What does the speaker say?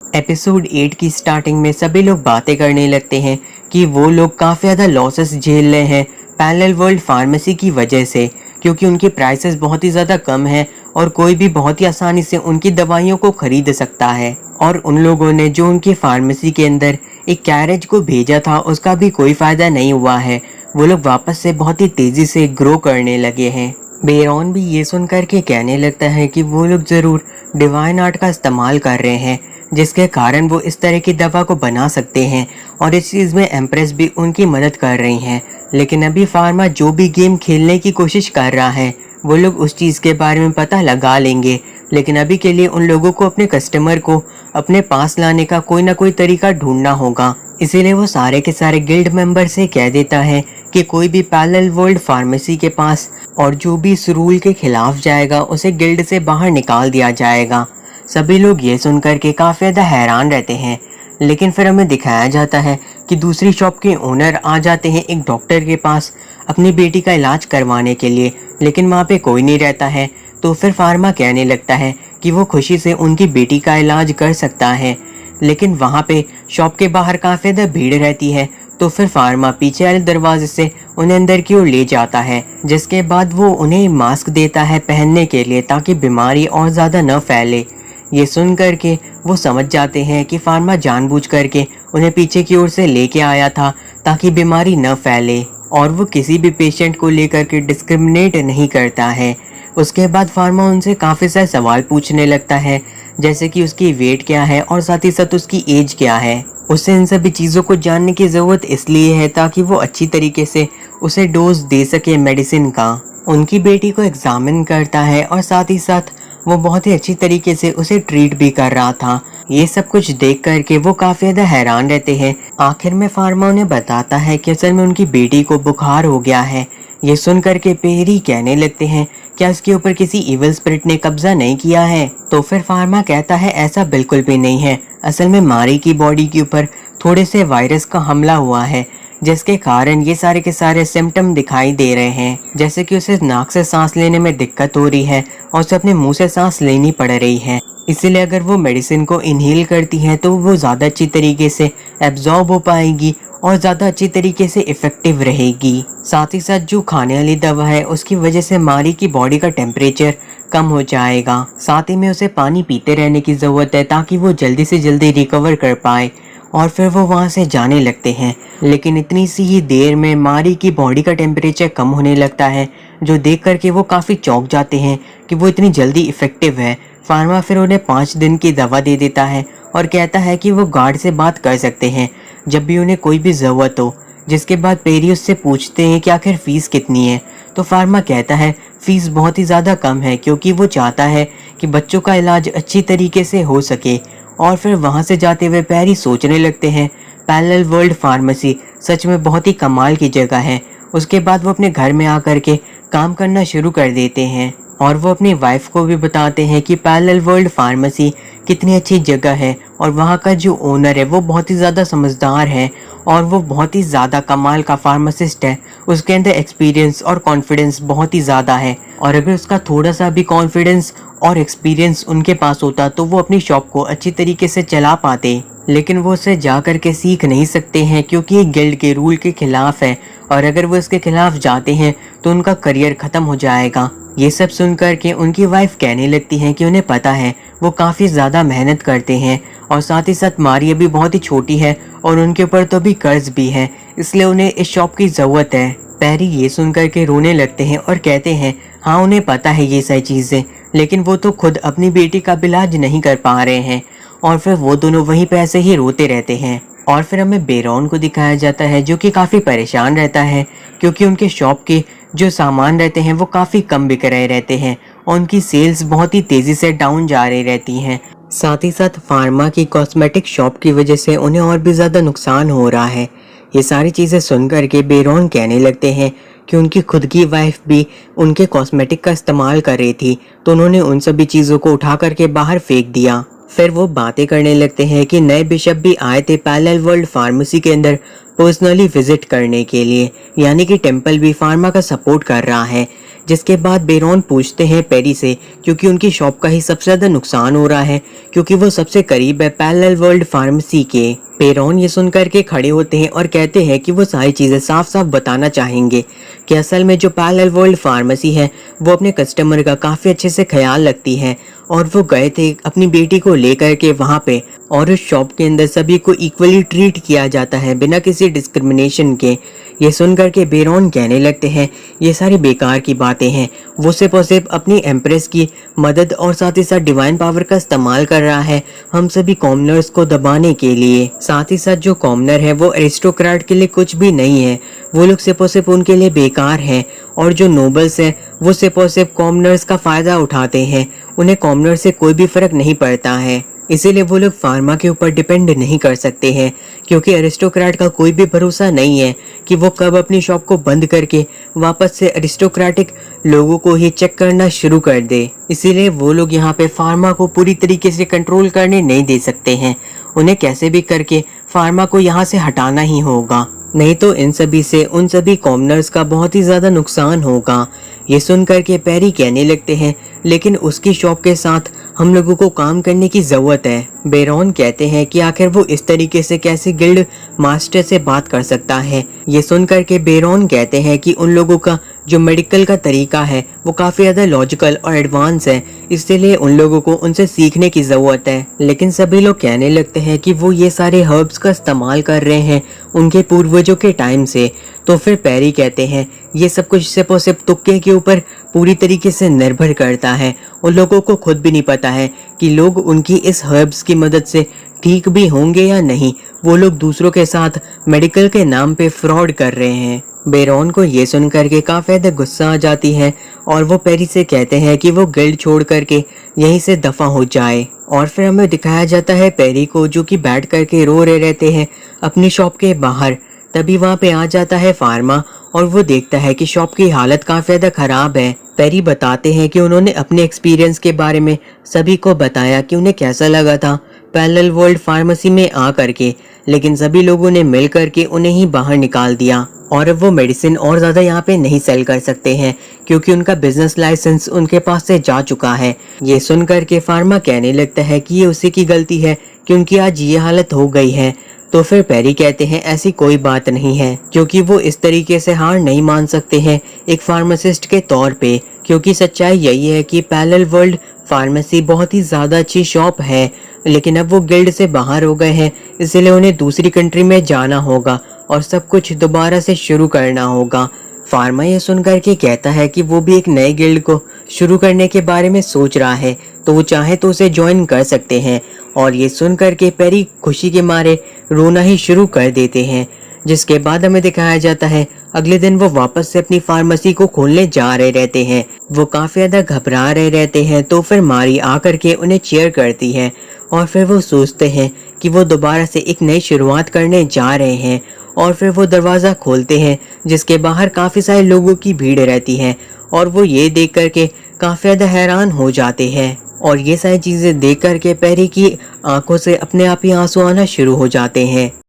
Episode 8 की starting में सभी लोग बातें करने लगते हैं कि वो लोग काफ़ी ज़्यादा लॉसेस झेल रहे हैं पैरेलल वर्ल्ड फार्मेसी की वजह से, क्योंकि उनकी प्राइसेस बहुत ही ज़्यादा कम है और कोई भी बहुत ही आसानी से उनकी दवाइयों को खरीद सकता है। और उन लोगों ने जो उनकी फार्मेसी के अंदर एक कैरेज को भेजा था उसका भी कोई फ़ायदा नहीं हुआ है। वो लोग वापस से बहुत ही तेज़ी से ग्रो करने लगे हैं। बेरॉन भी ये सुन कर के कहने लगता है कि वो लोग ज़रूर डिवाइन आर्ट का इस्तेमाल कर रहे हैं, जिसके कारण वो इस तरह की दवा को बना सकते हैं और इस चीज़ में एम्प्रेस भी उनकी मदद कर रही हैं। लेकिन अभी फार्मा जो भी गेम खेलने की कोशिश कर रहा है वो लोग उस चीज़ के बारे में पता लगा लेंगे, लेकिन अभी के लिए उन लोगों को अपने कस्टमर को अपने पास लाने का कोई ना कोई तरीका ढूंढना होगा। इसीलिए वो सारे के सारे गिल्ड मेंबर से कह देता है कि कोई भी पैरेलल वर्ल्ड फार्मेसी के पास और जो भी इस रूल के खिलाफ जाएगा उसे गिल्ड से बाहर निकाल दिया जाएगा। सभी लोग ये सुनकर के काफ़ी ज़्यादा हैरान रहते हैं, लेकिन फिर हमें दिखाया जाता है कि दूसरी शॉप के ओनर आ जाते हैं एक डॉक्टर के पास अपनी बेटी का इलाज करवाने के लिए, लेकिन वहाँ पे कोई नहीं रहता है। तो फिर फार्मा कहने लगता है कि वो खुशी से उनकी बेटी का इलाज कर सकता है, लेकिन वहाँ पे शॉप के बाहर काफ़ी ज़्यादा भीड़ रहती है। तो फिर फार्मा पीछे वाले दरवाजे से उन्हें अंदर की ओर ले जाता है, जिसके बाद वो उन्हें मास्क देता है पहनने के लिए ताकि बीमारी और ज़्यादा न फैले। ये सुन करके वो समझ जाते हैं कि फार्मा जानबूझ करके उन्हें पीछे की ओर से लेके आया था ताकि बीमारी न फैले, और वो किसी भी पेशेंट को लेकर के डिस्क्रिमिनेट नहीं करता है। उसके बाद फार्मा उनसे काफ़ी सारे सवाल पूछने लगता है, जैसे कि उसकी वेट क्या है और साथ ही साथ उसकी एज क्या है। उसे इन सभी चीज़ों को जानने की ज़रूरत इसलिए है ताकि वो अच्छी तरीके से उसे डोज दे सके मेडिसिन का। उनकी बेटी को एग्जामिन करता है और साथ ही साथ वो बहुत ही अच्छी तरीके से उसे ट्रीट भी कर रहा था। ये सब कुछ देख करके वो काफ़ी ज़्यादा हैरान रहते हैं। आखिर में फार्मा उन्हें बताता है कि असल में उनकी बेटी को बुखार हो गया है। ये सुन करके पेरी कहने लगते हैं, क्या इसके ऊपर किसी इविल स्पिरिट ने कब्जा नहीं किया है? तो फिर फार्मा कहता है ऐसा बिल्कुल भी नहीं है। असल में मारी की बॉडी के ऊपर थोड़े से वायरस का हमला हुआ है, जिसके कारण ये सारे के सारे सिम्टम दिखाई दे रहे हैं, जैसे कि उसे नाक से सांस लेने में दिक्कत हो रही है और उसे अपने मुंह से सांस लेनी पड़ रही है। इसीलिए अगर वो मेडिसिन को इनहेल करती है तो वो ज़्यादा अच्छी तरीके से एब्जॉर्ब हो पाएगी और ज़्यादा अच्छी तरीके से इफ़ेक्टिव रहेगी। साथ ही साथ जो खाने वाली दवा है उसकी वजह से मारी की बॉडी का टेम्परेचर कम हो जाएगा। साथ ही में उसे पानी पीते रहने की ज़रूरत है ताकि वो जल्दी से जल्दी रिकवर कर पाए। और फिर वो वहाँ से जाने लगते हैं, लेकिन इतनी सी ही देर में मारी की बॉडी का टेम्परेचर कम होने लगता है, जो देख करके वो काफ़ी चौंक जाते हैं कि वो इतनी जल्दी इफ़ेक्टिव है। फार्मा फिर उन्हें 5 दिन की दवा दे देता है और कहता है कि वो गार्ड से बात कर सकते हैं जब भी उन्हें कोई भी ज़रूरत हो। जिसके बाद पेरी उससे पूछते हैं कि आखिर फ़ीस कितनी है। तो फार्मा कहता है फ़ीस बहुत ही ज़्यादा कम है, क्योंकि वो चाहता है कि बच्चों का इलाज अच्छी तरीके से हो सके। और फिर वहाँ से जाते हुए पेरी सोचने लगते हैं पैरेलल वर्ल्ड फार्मेसी सच में बहुत ही कमाल की जगह है। उसके बाद वो अपने घर में आकर के काम करना शुरू कर देते हैं और वो अपनी वाइफ को भी बताते हैं कि पैरेलल वर्ल्ड फार्मेसी कितनी अच्छी जगह है और वहाँ का जो ओनर है वो बहुत ही ज़्यादा समझदार है और वो बहुत ही ज़्यादा कमाल का फार्मासिस्ट है। उसके अंदर एक्सपीरियंस और कॉन्फिडेंस बहुत ही ज़्यादा है, और अगर उसका थोड़ा सा भी कॉन्फिडेंस और एक्सपीरियंस उनके पास होता तो वो अपनी शॉप को अच्छी तरीके से चला पाते। लेकिन वो उसे जा कर के सीख नहीं सकते हैं क्योंकि ये गिल्ड के रूल के खिलाफ है, और अगर वो इसके खिलाफ जाते हैं तो उनका करियर ख़त्म हो जाएगा। ये सब सुनकर के उनकी वाइफ कहने लगती है कि उन्हें पता है वो काफ़ी ज़्यादा मेहनत करते हैं, और साथ ही साथ मारी अभी बहुत ही छोटी है और उनके ऊपर तो भी कर्ज भी है, इसलिए उन्हें इस शॉप की ज़रूरत है। पैरी ये सुनकर के रोने लगते हैं और कहते हैं हाँ उन्हें पता है ये सारी चीज़ें, लेकिन वो तो खुद अपनी बेटी का इलाज नहीं कर पा रहे हैं। और फिर वो दोनों वहीं पे ऐसे ही रोते रहते हैं। और फिर हमें बेरॉन को दिखाया जाता है जो कि काफ़ी परेशान रहता है, क्योंकि उनके शॉप के जो सामान रहते हैं वो काफ़ी कम बिक रहे रहते हैं और उनकी सेल्स बहुत ही तेज़ी से डाउन जा रही रहती हैं। साथ ही साथ फार्मा की कॉस्मेटिक शॉप की वजह से उन्हें और भी ज़्यादा नुकसान हो रहा है। ये सारी चीज़ें सुनकर के बेरॉन कहने लगते हैं कि उनकी खुद की वाइफ भी उनके कॉस्मेटिक का इस्तेमाल कर रही थी, तो उन्होंने उन सभी चीज़ों को उठा करके बाहर फेंक दिया। फिर वो बातें करने लगते हैं कि नए बिशप भी आए थे पैरेलल वर्ल्ड फार्मेसी के अंदर पर्सनली विजिट करने के लिए, यानी कि टेम्पल भी फार्मा का सपोर्ट कर रहा है। जिसके बाद बेरॉन पूछते हैं पेरी से, क्योंकि उनकी शॉप का ही सबसे ज़्यादा नुकसान हो रहा है क्योंकि वो सबसे करीब है पैरेलल वर्ल्ड फार्मेसी के। बेरॉन ये सुनकर के खड़े होते हैं और कहते हैं कि वो सारी चीज़ें साफ साफ बताना चाहेंगे कि असल में जो पैरेलल वर्ल्ड फार्मेसी है वो अपने कस्टमर का काफ़ी अच्छे से ख्याल रखती है और वो गए थे अपनी बेटी को लेकर के वहाँ पे, और उस शॉप के अंदर सभी को इक्वली ट्रीट किया जाता है बिना किसी डिस्क्रिमिनेशन के। ये सुनकर के बेरॉन कहने लगते हैं ये सारी बेकार की बातें हैं, वो सिर्फ और सिर्फ अपनी एम्प्रेस की मदद और साथ ही साथ डिवाइन पावर का इस्तेमाल कर रहा है हम सभी कॉमनर्स को दबाने के लिए। साथ ही साथ जो कॉमनर है वो एरिस्टोक्रेट के लिए कुछ भी नहीं है, वो लोग सिर्फ और सिर्फ उनके लिए बेकार हैं, और जो नोबल्स हैं वो सिर्फ और सिर्फ कॉमनर्स का फ़ायदा उठाते हैं, उन्हें कॉमनर से कोई भी फ़र्क नहीं पड़ता है। इसीलिए वो लोग फार्मा के ऊपर डिपेंड नहीं कर सकते हैं क्योंकि अरिस्टोक्रेट का कोई भी भरोसा नहीं है कि वो कब अपनी शॉप को बंद करके वापस से अरिस्टोक्रेटिक लोगों को ही चेक करना शुरू कर दे। इसीलिए वो लोग यहाँ पे फार्मा को पूरी तरीके से कंट्रोल करने नहीं दे सकते हैं, उन्हें कैसे भी करके फार्मा को यहाँ से हटाना ही होगा, नहीं तो इन सभी से उन सभी कॉमनर्स का बहुत ही ज़्यादा नुकसान होगा। ये सुनकर के पेरी कहने लगते हैं लेकिन उसकी शॉप के साथ हम लोगों को काम करने की ज़रूरत है। बेरॉन कहते हैं कि आखिर वो इस तरीके से कैसे गिल्ड मास्टर से बात कर सकता है। ये सुनकर के बेरॉन कहते हैं कि उन लोगों का जो मेडिकल का तरीका है वो काफ़ी ज़्यादा लॉजिकल और एडवांस है, इसलिए उन लोगों को उनसे सीखने की ज़रूरत है। लेकिन सभी लोग कहने लगते हैं कि वो ये सारे हर्ब्स का इस्तेमाल कर रहे हैं उनके पूर्वजों के टाइम से। तो फिर पेरी कहते हैं ये सब कुछ सिर्फ और सिर्फ तुक्के के ऊपर पूरी तरीके से निर्भर करता है, उन लोगों को खुद भी नहीं पता है कि लोग उनकी इस हर्ब्स की मदद से ठीक भी होंगे या नहीं, वो लोग दूसरों के साथ मेडिकल के नाम पे फ्रॉड कर रहे हैं। बेरॉन को ये सुनकर के काफ़ी ज़्यादा गुस्सा आ जाती है और वो पेरी से कहते हैं कि वो गिल्ड छोड़ करके यहीं से दफ़ा हो जाए। और फिर हमें दिखाया जाता है पेरी को जो कि बैठ करके रो रहे रहते हैं अपनी शॉप के बाहर। तभी वहाँ पे आ जाता है फार्मा और वो देखता है कि शॉप की हालत काफ़ी ज़्यादा ख़राब है। पेरी बताते हैं कि उन्होंने अपने एक्सपीरियंस के बारे में सभी को बताया कि उन्हें कैसा लगा था पैरेलल वर्ल्ड फार्मेसी में आ करके, लेकिन सभी लोगों ने मिल करके उन्हें ही बाहर निकाल दिया और अब वो मेडिसिन और ज़्यादा यहाँ पे नहीं सेल कर सकते हैं क्योंकि उनका बिजनेस लाइसेंस उनके पास से जा चुका है। ये सुनकर के फार्मा कहने लगता है कि ये उसी की गलती है कि उनकी आज ये हालत हो गई है। तो फिर पेरी कहते हैं ऐसी कोई बात नहीं है क्योंकि वो इस तरीके से हार नहीं मान सकते हैं एक फार्मासिस्ट के तौर पे, क्योंकि सच्चाई यही है कि पैरेलल वर्ल्ड फार्मेसी बहुत ही ज़्यादा अच्छी शॉप है, लेकिन अब वो गिल्ड से बाहर हो गए हैं, इसलिए उन्हें दूसरी कंट्री में जाना होगा और सब कुछ दोबारा से शुरू करना होगा। फार्मा ये सुनकर के कहता है कि वो भी एक नए गिल्ड को शुरू करने के बारे में सोच रहा है, तो वो चाहे तो उसे ज्वाइन कर सकते हैं। और ये सुनकर के पेरी खुशी के मारे रोना ही शुरू कर देते हैं। जिसके बाद हमें दिखाया जाता है अगले दिन वो वापस से अपनी फार्मेसी को खोलने जा रहे रहते हैं। वो काफ़ी ज़्यादा घबरा रहे रहते हैं, तो फिर मारी आकर के उन्हें चीयर करती है और फिर वो सोचते हैं कि वो दोबारा से एक नई शुरुआत करने जा रहे हैं। और फिर वो दरवाज़ा खोलते हैं जिसके बाहर काफ़ी सारे लोगों की भीड़ रहती है और वो ये देख करके काफ़ी ज़्यादा हैरान हो जाते हैं। और ये सारी चीज़ें देख करके पेरी की आंखों से अपने आप ही आंसू आना शुरू हो जाते हैं।